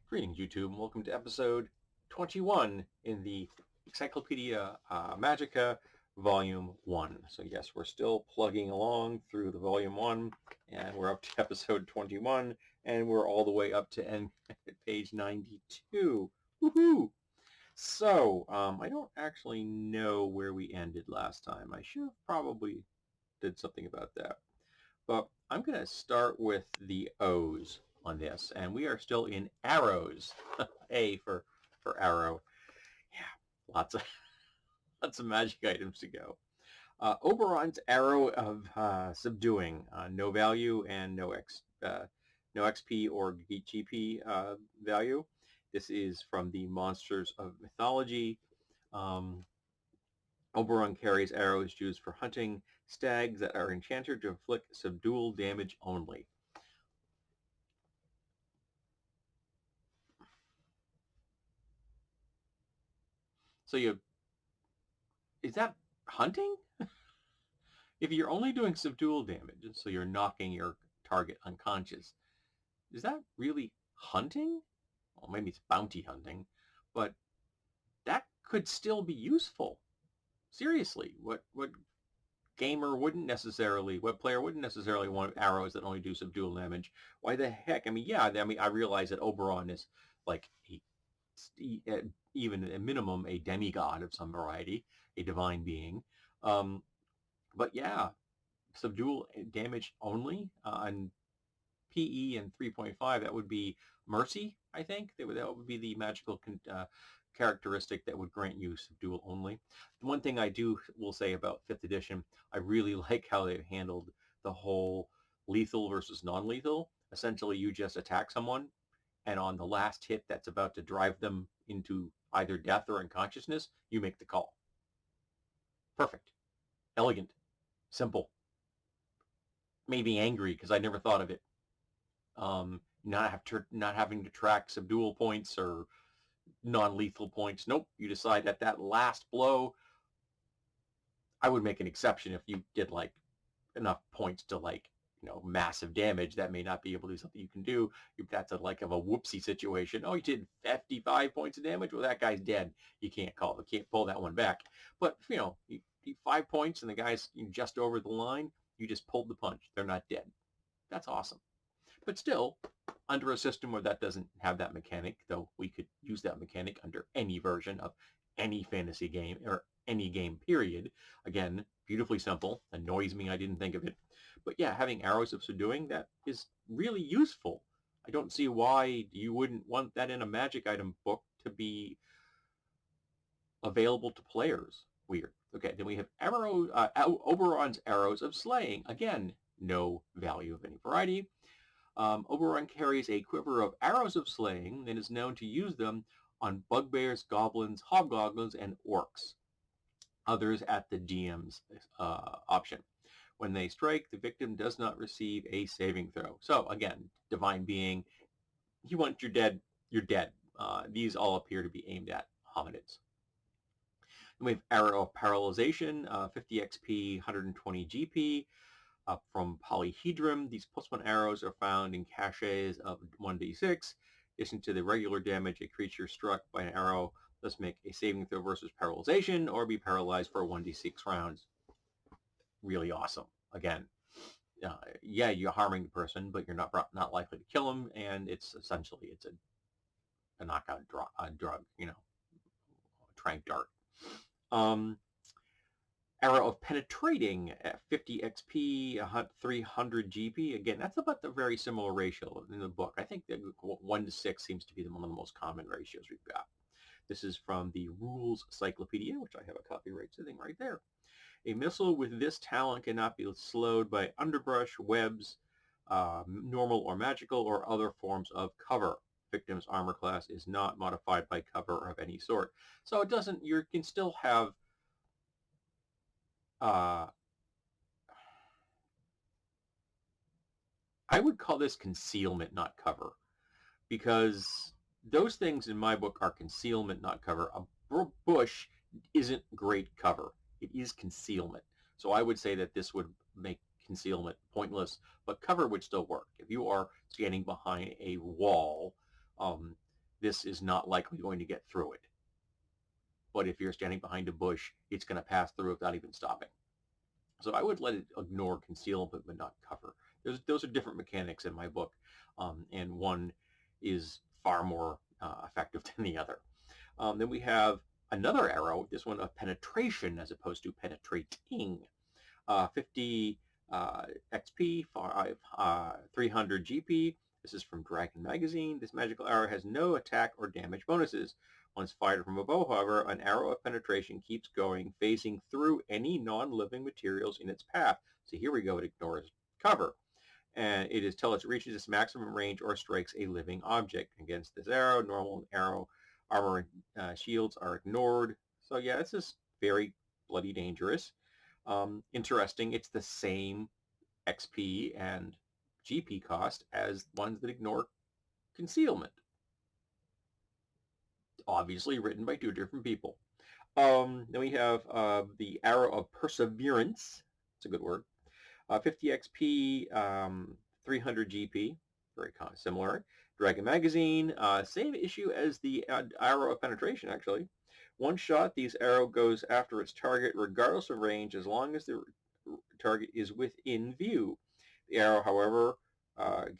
Greetings, YouTube, and welcome to episode 21 in the Encyclopedia Magica Volume 1. So yes, we're still plugging along through the Volume 1, and we're up to episode 21, and we're all the way up to page 92. Woohoo! So, I don't actually know where we ended last time. I should have probably did something about that. But I'm going to start with the O's on this, and we are still in arrows. A for arrow. Yeah, lots of lots of magic items to go. Oberon's Arrow of Subduing, no value and no XP or GP value. This is from the Monsters of Mythology. Oberon carries arrows used for hunting stags that are enchanted to inflict subdual damage only. So is that hunting? If you're only doing subdual damage, so you're knocking your target unconscious, is that really hunting? Well, maybe it's bounty hunting, but that could still be useful. Seriously, what player wouldn't necessarily want arrows that only do subdual damage? Why the heck? I realize that Oberon is like even at minimum a demigod of some variety, a divine being. But yeah, subdual damage only on PE and 3.5, that would be Mercy, I think. That would be the magical characteristic that would grant you subdual only. The one thing I will say about 5th edition, I really like how they've handled the whole lethal versus non-lethal. Essentially, you just attack someone, and on the last hit that's about to drive them into either death or unconsciousness, you make the call. Perfect. Elegant. Simple. Made me angry because I never thought of it. Not having to track subdual points or non-lethal points. Nope, you decide at that last blow. I would make an exception if you did like enough points to massive damage. That may not be able to do something you can do. If that's a whoopsie situation. Oh, you did 55 points of damage. Well, that guy's dead. You can't pull that one back. But you 5 points and the guy's just over the line. You just pulled the punch. They're not dead. That's awesome. But still, under a system where that doesn't have that mechanic, though we could use that mechanic under any version of any fantasy game or any game period. Again, beautifully simple. Annoys me I didn't think of it. But yeah, having arrows of subduing, that is really useful. I don't see why you wouldn't want that in a magic item book to be available to players. Weird. Okay, then we have Oberon's Arrows of Slaying. Again, no value of any variety. Oberon carries a quiver of arrows of slaying and is known to use them on bugbears, goblins, hobgoblins, and orcs. Others at the GM's option. When they strike, the victim does not receive a saving throw. So again, divine being, you want you're dead, you're dead. These all appear to be aimed at hominids. Then we have Arrow of Paralyzation, 50 XP, 120 GP. From Polyhedron, these +1 arrows are found in caches of 1d6. In addition to the regular damage, a creature struck by an arrow must make a saving throw versus paralyzation or be paralyzed for 1d6 rounds. Really awesome. Again, yeah, you're harming the person, but you're not likely to kill him, and it's essentially a knockout drug, a trank dart. Arrow of Penetrating at 50 XP, 300 GP. Again, that's about the very similar ratio in the book. I think that 1 to 6 seems to be one of the most common ratios we've got. This is from the Rules Encyclopedia, which I have a copyright sitting right there. A missile with this talent cannot be slowed by underbrush, webs, normal or magical, or other forms of cover. Victim's armor class is not modified by cover of any sort. So it doesn't, you can still have I would call this concealment, not cover, because those things in my book are concealment, not cover. A bush isn't great cover. It is concealment. So I would say that this would make concealment pointless, but cover would still work. If you are standing behind a wall, this is not likely going to get through it. But if you're standing behind a bush, it's going to pass through without even stopping. So I would let it ignore concealment but not cover. Those are different mechanics in my book, and one is far more effective than the other. Then we have another arrow, this one of penetration as opposed to penetrating. 50 XP, 300 GP. This is from Dragon Magazine. This magical arrow has no attack or damage bonuses. Once fired from a bow, however, an arrow of penetration keeps going, phasing through any non-living materials in its path. So here we go, it ignores cover. And it is till it reaches its maximum range or strikes a living object. Against this arrow, normal arrow armor and shields are ignored. So yeah, this is very bloody dangerous. Interesting, it's the same XP and GP cost as ones that ignore concealment. Obviously written by two different people. Then we have the Arrow of Perseverance. It's a good word. 50 XP, 300 GP. Very kind of similar. Dragon Magazine, same issue as the Arrow of Penetration, actually. One shot, this arrow goes after its target regardless of range as long as the target is within view. The arrow, however,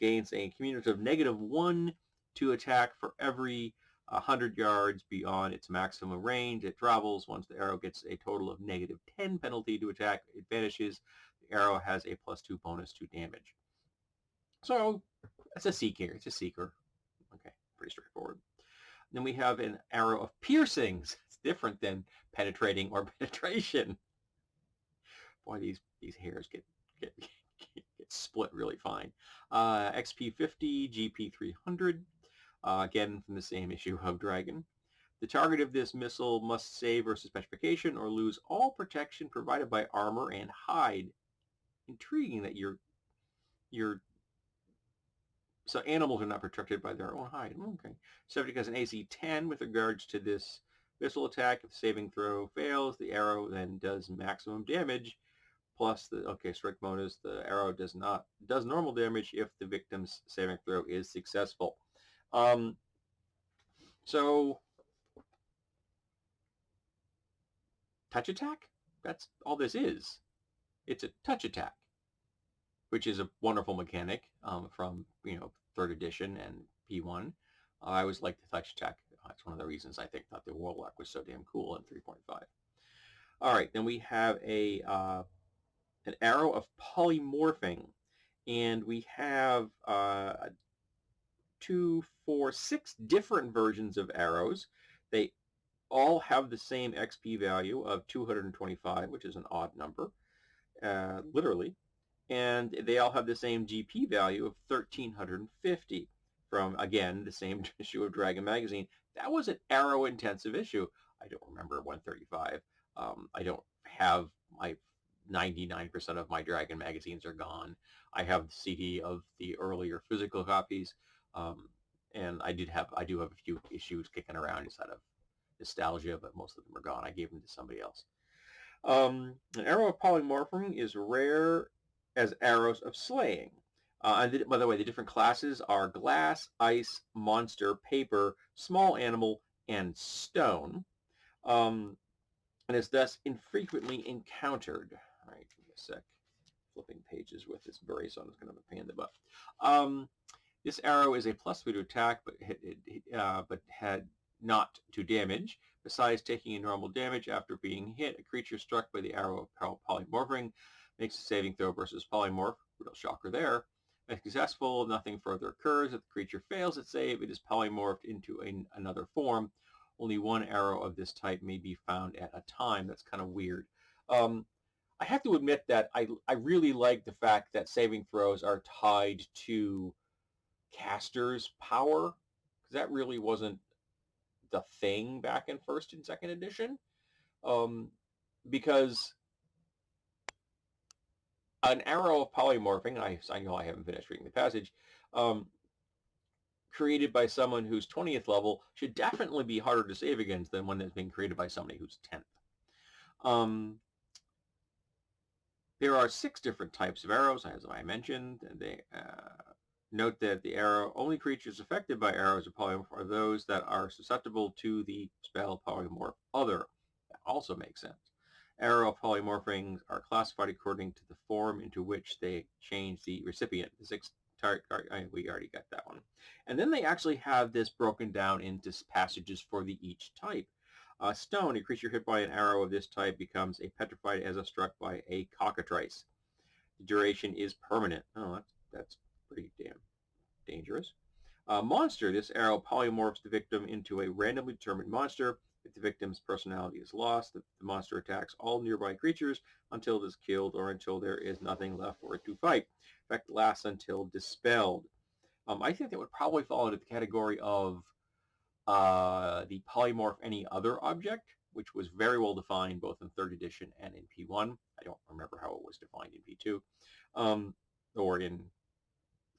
gains a cumulative -1 to attack for every 100 yards beyond its maximum range it travels. Once the arrow gets a total of -10 penalty to attack, it vanishes. The arrow has a +2 bonus to damage. So that's a seeker. It's a seeker. Okay, pretty straightforward. Then we have an arrow of piercings. It's different than penetrating or penetration. Boy, these hairs get split really fine. XP 50, GP 300. Again, from the same issue of Dragon. The target of this missile must save versus petrification or lose all protection provided by armor and hide. Intriguing that so animals are not protected by their own hide. Okay. Subject has an AC 10 with regards to this missile attack. If the saving throw fails, the arrow then does maximum damage. Plus the strike bonus. The arrow does normal damage if the victim's saving throw is successful. So touch attack. That's all this is. It's a touch attack, which is a wonderful mechanic from 3rd edition and P1. I always liked the touch attack. That's one of the reasons I thought the Warlock was so damn cool in 3.5. All right, then we have an arrow of polymorphing, and we have 2, 4, 6 different versions of arrows. They all have the same XP value of 225, which is an odd number, literally. And they all have the same GP value of 1,350 from, again, the same issue of Dragon Magazine. That was an arrow-intensive issue. I don't remember 135. I don't have my 99% of my Dragon magazines are gone. I have the CD of the earlier physical copies, and I do have a few issues kicking around just out of nostalgia, but most of them are gone. I gave them to somebody else. An arrow of polymorphing is rare as arrows of slaying. And by the way, the different classes are glass, ice, monster, paper, small animal, and stone. And is thus infrequently encountered. All right, give me a sec. Flipping pages with this brace on is going to have a pain in the butt. This arrow is a +3 to attack, but had not to damage. Besides taking a normal damage after being hit, a creature struck by the arrow of polymorphing makes a saving throw versus polymorph. Real shocker there. If successful, nothing further occurs. If the creature fails its save, it is polymorphed into another form. Only one arrow of this type may be found at a time. That's kind of weird. I have to admit that I really like the fact that saving throws are tied to caster's power, because that really wasn't the thing back in 1st and 2nd edition. Because an arrow of polymorphing, I know I haven't finished reading the passage, created by someone who's 20th level should definitely be harder to save against than one that's being created by somebody who's 10th. There are 6 different types of arrows, as I mentioned. Note that the arrow only creatures affected by arrows of polymorph are those that are susceptible to the spell polymorph other. That also makes sense. Arrow polymorphings are classified according to the form into which they change the recipient. The six we already got that one. And then they actually have this broken down into passages for each type. Stone, a creature hit by an arrow of this type becomes a petrified as if struck by a cockatrice. The duration is permanent. Oh, that's pretty damn dangerous. Monster, this arrow polymorphs the victim into a randomly determined monster. If the victim's personality is lost, the monster attacks all nearby creatures until it is killed or until there is nothing left for it to fight. Effect lasts until dispelled. I think that would probably fall into the category of the polymorph any other object, which was very well defined both in 3rd edition and in P1. I don't remember how it was defined in P2, or in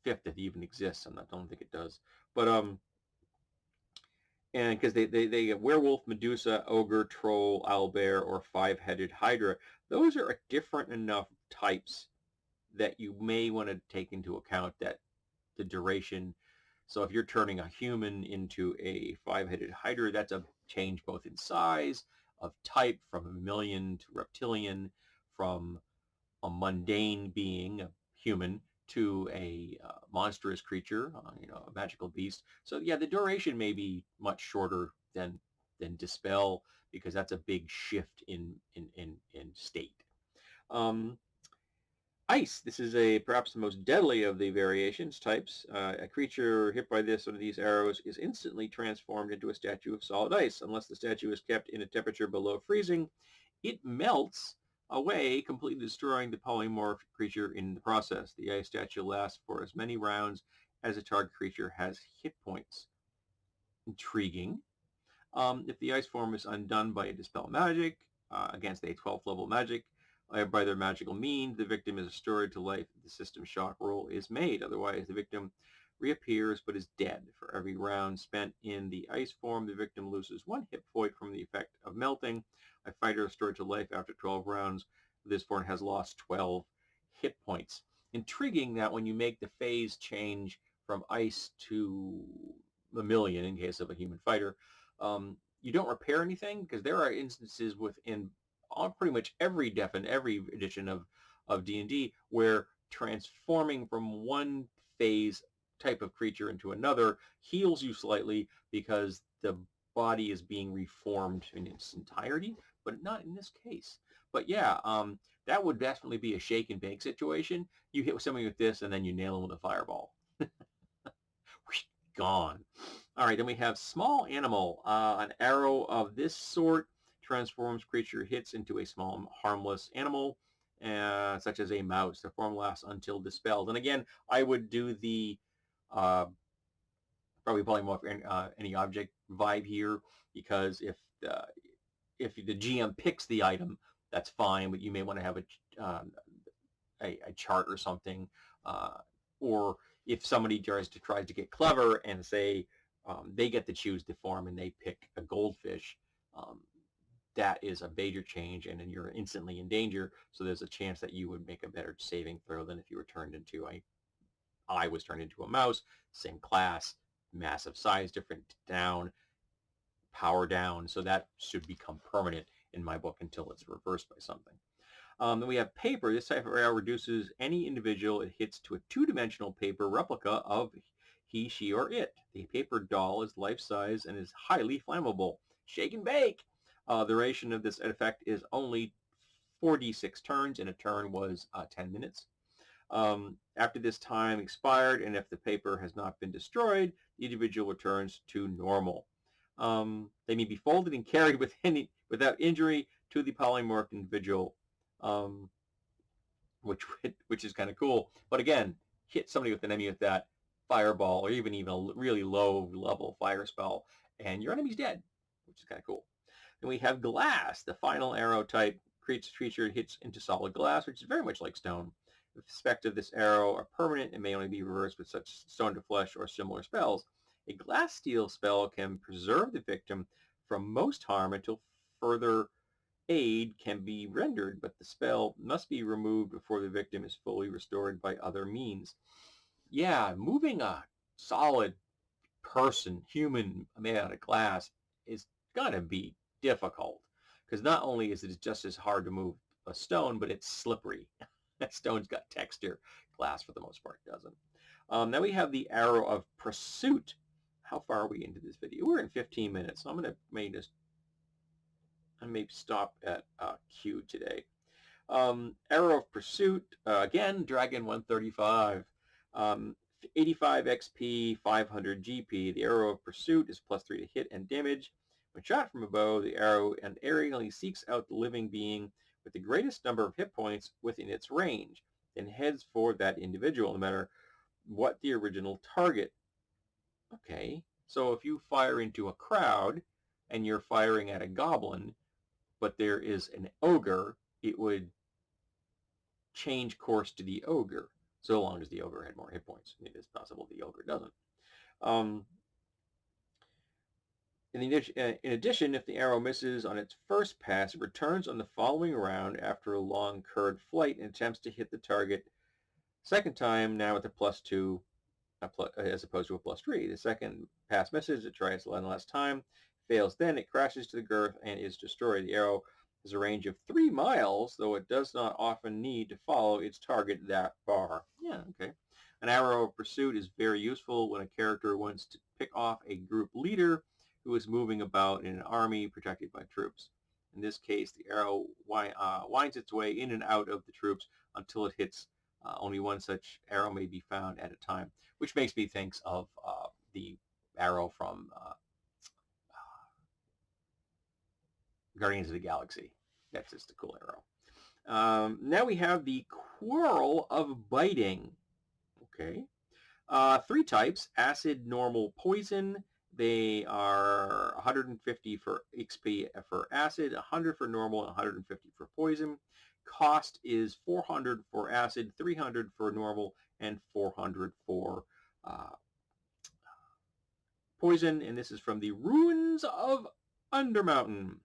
5th if it even exists. I don't think it does. But and because they get werewolf, Medusa, ogre, troll, owlbear, or 5-headed hydra. Those are different enough types that you may want to take into account that the duration. So if you're turning a human into a 5-headed hydra, that's a change both in size, of type, from a mammalian to reptilian, from a mundane being, a human, to a monstrous creature, a magical beast. So yeah, the duration may be much shorter than dispel, because that's a big shift in state. Ice. This is perhaps the most deadly of the variations types. A creature hit by one of these arrows is instantly transformed into a statue of solid ice. Unless the statue is kept in a temperature below freezing, it melts away, completely destroying the polymorph creature in the process. The ice statue lasts for as many rounds as a target creature has hit points. Intriguing. If the ice form is undone by a dispel magic against a 12th level magic, by their magical means, the victim is restored to life if the system shock roll is made. Otherwise, the victim reappears but is dead. For every round spent in the ice form, the victim loses 1 hit point from the effect of melting. A fighter restored to life after 12 rounds, this form has lost 12 hit points. Intriguing that when you make the phase change from ice to mammalian, in case of a human fighter, you don't repair anything, because there are instances within pretty much every edition of D&D where transforming from one phase type of creature into another heals you slightly because the body is being reformed in its entirety, but not in this case. But yeah, that would definitely be a shake and bake situation. You hit somebody with this and then you nail them with a fireball. Gone. All right, then we have small animal. An arrow of this sort transforms creature hits into a small harmless animal, such as a mouse. The form lasts until dispelled. And again, I would do the probably polymorph any object vibe here, because if the GM picks the item, that's fine, but you may want to have a chart or something, or if somebody tries to get clever and say they get to choose the form and they pick a goldfish, that is a major change, and then you're instantly in danger. So there's a chance that you would make a better saving throw than if you were turned into I was turned into a mouse, same class, massive size, different down, power down. So that should become permanent in my book until it's reversed by something. Then we have paper. This type of arrow reduces any individual it hits to a 2-dimensional paper replica of he, she, or it. The paper doll is life-size and is highly flammable. Shake and bake. The duration of this effect is only 4d6 turns, and a turn was 10 minutes. After this time expired, and if the paper has not been destroyed, the individual returns to normal. They may be folded and carried without injury to the polymorphed individual, which is kind of cool. But again, hit somebody with an enemy with that fireball, or even a really low level fire spell, and your enemy's dead, which is kind of cool. Then we have glass, the final arrow type. Creature hits into solid glass, which is very much like stone. The effects of this arrow are permanent and may only be reversed with such stone to flesh or similar spells. A glass steel spell can preserve the victim from most harm until further aid can be rendered, but the spell must be removed before the victim is fully restored by other means. yeah, moving a solid person, human made out of glass is gonna be difficult because not only is it just as hard to move a stone, but it's slippery. That stone's got texture. Glass, for the most part, doesn't. Now we have the arrow of pursuit. How far are we into this video? We're in 15 minutes, so I'm going to maybe stop at Q today. Arrow of Pursuit, again, Dragon 135. 85 XP, 500 GP. The Arrow of Pursuit is +3 to hit and damage. When shot from a bow, the arrow unerringly seeks out the living being with the greatest number of hit points within its range, then heads for that individual, no matter what the original target. Okay, so if you fire into a crowd and you're firing at a goblin, but there is an ogre, it would change course to the ogre, so long as the ogre had more hit points. It is possible the ogre doesn't. In addition, if the arrow misses on its first pass, it returns on the following round after a long curved flight and attempts to hit the target second time, now with a +2 as opposed to a +3. The second pass misses, it tries one last time, fails then, it crashes to the girth and is destroyed. The arrow has a range of 3 miles, though it does not often need to follow its target that far. Yeah, okay. An arrow of pursuit is very useful when a character wants to pick off a group leader who is moving about in an army protected by troops. In this case, the arrow winds its way in and out of the troops until it hits. Only one such arrow may be found at a time, which makes me think of the arrow from Guardians of the Galaxy. That's just a cool arrow. Now we have the Quarrel of Biting. Okay. 3 types: acid, normal, poison. They are 150 for XP for acid, 100 for normal, and 150 for poison. Cost is 400 for acid, 300 for normal, and 400 for poison. And this is from the Ruins of Undermountain.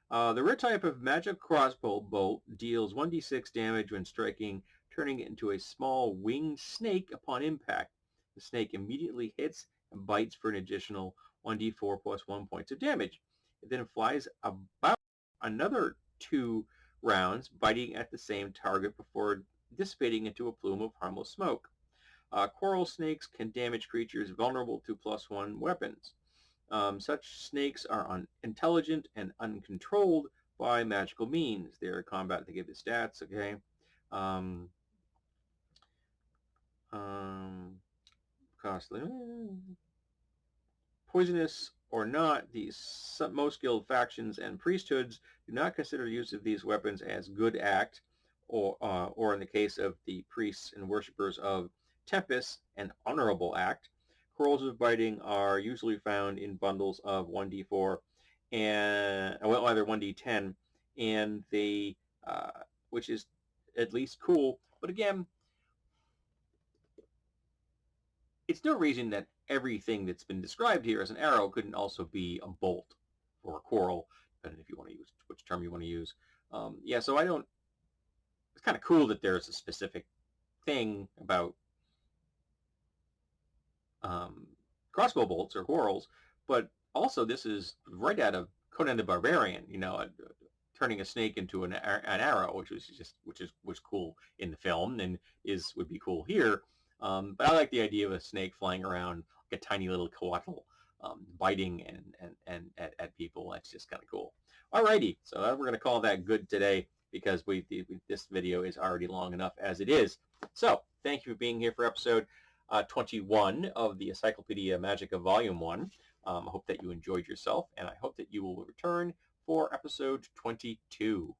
The rare type of magic crossbow bolt deals 1d6 damage when striking, turning it into a small winged snake upon impact. The snake immediately hits and bites for an additional 1d4 plus 1 points of damage. It then flies about another 2 rounds, biting at the same target before dissipating into a plume of harmless smoke. Coral snakes can damage creatures vulnerable to +1 weapons. Such snakes are intelligent and uncontrolled by magical means. They're combat to give the stats, okay? Costly. Poisonous or not, most guild factions and priesthoods do not consider use of these weapons as good act, or in the case of the priests and worshippers of Tempest, an honorable act. Quarrels of biting are usually found in bundles of 1d4 and either 1d10, and they, which is at least cool. But again, it's no reason that everything that's been described here as an arrow couldn't also be a bolt or a quarrel, depending if you want to use which term you want to use. Yeah, so I don't. It's kind of cool that there's a specific thing about crossbow bolts or quarrels, but also this is right out of Conan the Barbarian. You know, turning a snake into an arrow, which was cool in the film and would be cool here. But I like the idea of a snake flying around like a tiny little coatl, biting and at people. That's just kind of cool. Alrighty, so we're going to call that good today because this video is already long enough as it is. So thank you for being here for episode 21 of the Encyclopedia Magica Volume 1. I hope that you enjoyed yourself, and I hope that you will return for episode 22.